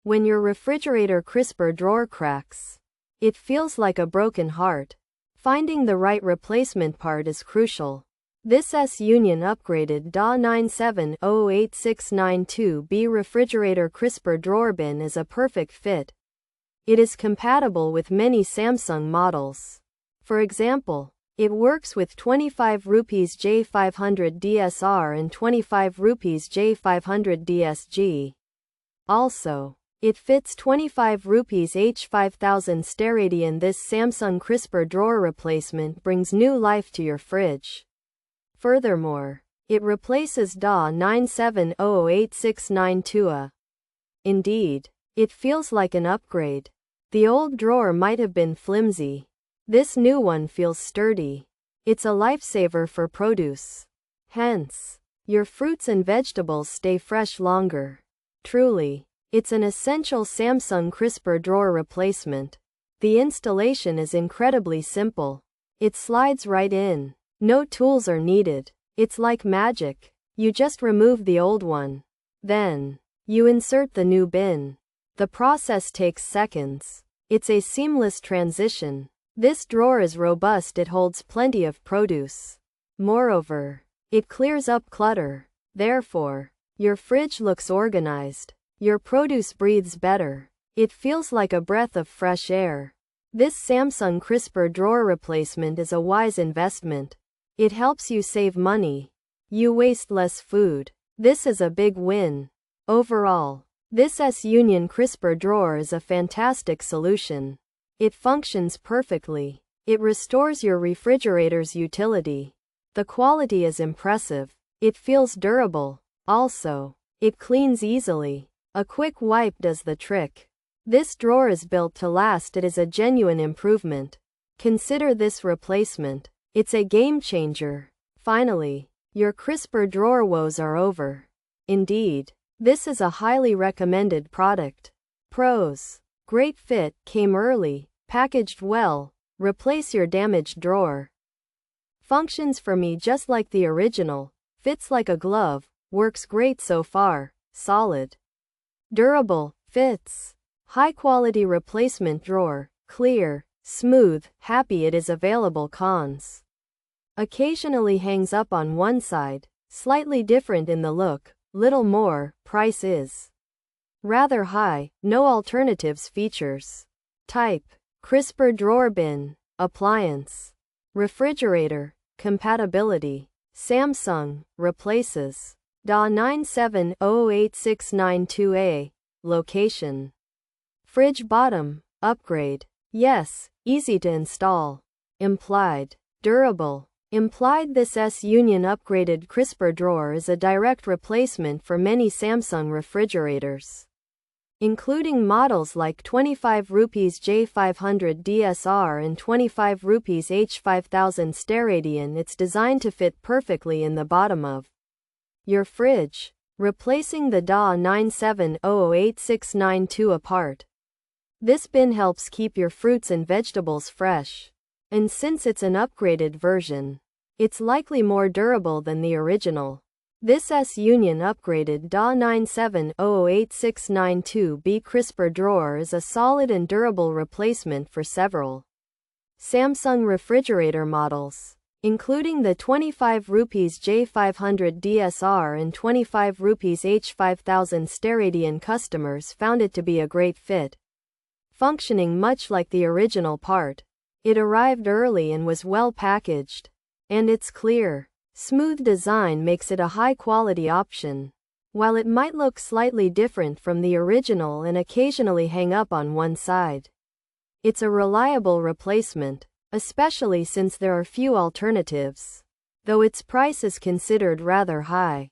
When your refrigerator crisper drawer cracks, it feels like a broken heart. Finding the right replacement part is crucial. This S-Union upgraded DA97-08692B refrigerator crisper drawer bin is a perfect fit. It is compatible with many Samsung models. For example, it works with 25 rupees J500DSR and 25 rupees J500DSG. Also, it fits 25 rupees H5000 This Samsung crisper drawer replacement brings new life to your fridge. Furthermore, it replaces DA97-08692A. Indeed, it feels like an upgrade. The old drawer might have been flimsy. This new one feels sturdy. It's a lifesaver for produce. Hence, your fruits and vegetables stay fresh longer. Truly, it's an essential Samsung crisper drawer replacement. The installation is incredibly simple. It slides right in. No tools are needed. It's like magic. You just remove the old one. Then, you insert the new bin. The process takes seconds. It's a seamless transition. This drawer is robust. It holds plenty of produce. Moreover, it clears up clutter. Therefore, your fridge looks organized. Your produce breathes better. It feels like a breath of fresh air. This Samsung crisper drawer replacement is a wise investment. It helps you save money. You waste less food. This is a big win. Overall, this S-Union crisper drawer is a fantastic solution. It functions perfectly. It restores your refrigerator's utility. The quality is impressive. It feels durable. Also, it cleans easily. A quick wipe does the trick. This drawer is built to last. It is a genuine improvement. Consider this replacement. It's a game changer. Finally, your crisper drawer woes are over. Indeed, this is a highly recommended product. Pros: great fit, came early, packaged well, replace your damaged drawer. Functions for me just like the original, fits like a glove, works great so far, solid. Durable, fits. High quality replacement drawer, clear, smooth, happy it is available. Cons: occasionally hangs up on one side, slightly different in the look, little more, price is rather high, no alternatives. Features: type, crisper drawer bin, appliance, refrigerator, compatibility, Samsung, replaces DA97-08692A, location, fridge bottom, upgrade, yes, easy to install. Implied: durable. Implied: this S-Union upgraded crisper drawer is a direct replacement for many Samsung refrigerators, including models like 25 rupees J500DSR and 25 rupees H5000. It's designed to fit perfectly in the bottom of your fridge, replacing the DA97-08692 part. This bin helps keep your fruits and vegetables fresh. And since it's an upgraded version, it's likely more durable than the original. This S-Union upgraded DA97-08692B crisper drawer is a solid and durable replacement for several Samsung refrigerator models, including the 25 rupees J500DSR and 25 rupees H5000. Customers found it to be a great fit, functioning much like the original part. It arrived early and was well packaged, and its clear, smooth design makes it a high-quality option. While it might look slightly different from the original and occasionally hang up on one side, it's a reliable replacement, especially since there are few alternatives, though its price is considered rather high.